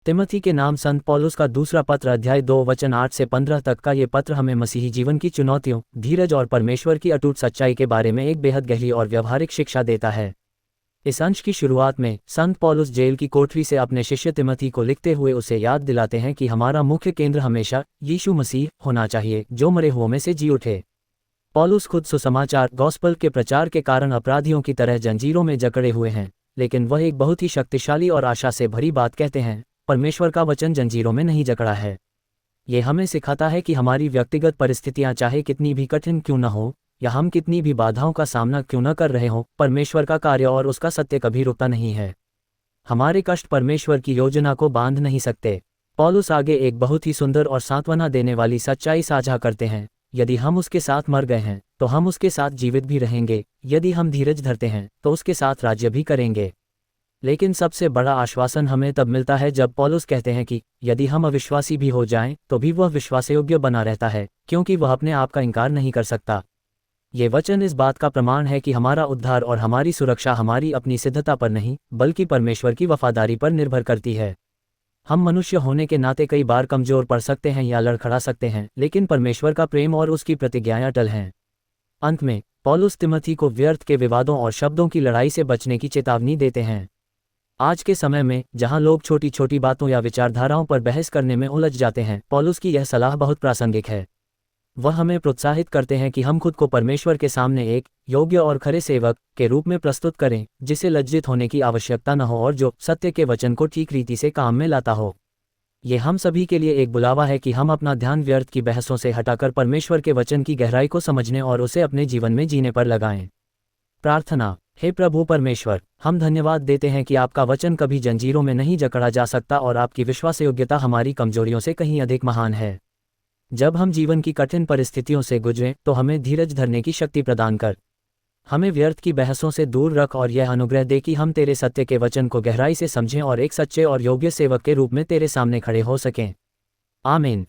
तिमोथी के नाम संत पौलुस का दूसरा पत्र अध्याय 2 वचन 8 से 15 तक का ये पत्र हमें मसीही जीवन की चुनौतियों, धीरज और परमेश्वर की अटूट सच्चाई के बारे में एक बेहद गहरी और व्यवहारिक शिक्षा देता है। इस अंश की शुरुआत में संत पौलुस जेल की कोठरी से अपने शिष्य तिमोथी को लिखते हुए उसे याद दिलाते हैं कि हमारा मुख्य केंद्र हमेशा यीशु मसीह होना चाहिए, जो मरे हुओं में से जी उठे। पौलुस खुद सुसमाचार गॉस्पल के प्रचार के कारण अपराधियों की तरह जंजीरों में जकड़े हुए हैं, लेकिन वह एक बहुत ही शक्तिशाली और आशा से भरी बात कहते हैं, परमेश्वर का वचन जंजीरों में नहीं जकड़ा है। ये हमें सिखाता है कि हमारी व्यक्तिगत परिस्थितियां चाहे कितनी भी कठिन क्यों न हो, या हम कितनी भी बाधाओं का सामना क्यों न कर रहे हों, परमेश्वर का कार्य और उसका सत्य कभी रुकता नहीं है। हमारे कष्ट परमेश्वर की योजना को बांध नहीं सकते। पौलुस आगे एक बहुत ही सुंदर और सांत्वना देने वाली सच्चाई साझा करते हैं, यदि हम उसके साथ मर गए हैं तो हम उसके साथ जीवित भी रहेंगे, यदि हम धीरज धरते हैं तो उसके साथ राज्य भी करेंगे। लेकिन सबसे बड़ा आश्वासन हमें तब मिलता है जब पौलुस कहते हैं कि यदि हम अविश्वासी भी हो जाएं तो भी वह विश्वासयोग्य बना रहता है, क्योंकि वह अपने आप का इनकार नहीं कर सकता। ये वचन इस बात का प्रमाण है कि हमारा उद्धार और हमारी सुरक्षा हमारी अपनी सिद्धता पर नहीं, बल्कि परमेश्वर की वफादारी पर निर्भर करती है। हम मनुष्य होने के नाते कई बार कमजोर पड़ सकते हैं या लड़खड़ा सकते हैं, लेकिन परमेश्वर का प्रेम और उसकी प्रतिज्ञाएं अटल हैं। अंत में पौलुस तिमोथी को व्यर्थ के विवादों और शब्दों की लड़ाई से बचने की चेतावनी देते हैं। आज के समय में जहां लोग छोटी छोटी बातों या विचारधाराओं पर बहस करने में उलझ जाते हैं, पौलुस की यह सलाह बहुत प्रासंगिक है। वह हमें प्रोत्साहित करते हैं कि हम खुद को परमेश्वर के सामने एक योग्य और खरे सेवक के रूप में प्रस्तुत करें, जिसे लज्जित होने की आवश्यकता न हो और जो सत्य के वचन को ठीक रीति से काम में लाता हो। ये हम सभी के लिए एक बुलावा है कि हम अपना ध्यान व्यर्थ की बहसों से हटाकर परमेश्वर के वचन की गहराई को समझने और उसे अपने जीवन में जीने पर लगाएं। प्रार्थना। हे प्रभु परमेश्वर, हम धन्यवाद देते हैं कि आपका वचन कभी जंजीरों में नहीं जकड़ा जा सकता और आपकी विश्वासयोग्यता हमारी कमजोरियों से कहीं अधिक महान है। जब हम जीवन की कठिन परिस्थितियों से गुजरें तो हमें धीरज धरने की शक्ति प्रदान कर। हमें व्यर्थ की बहसों से दूर रख और यह अनुग्रह दे कि हम तेरे सत्य के वचन को गहराई से समझें और एक सच्चे और योग्य सेवक के रूप में तेरे सामने खड़े हो सकें। आमीन।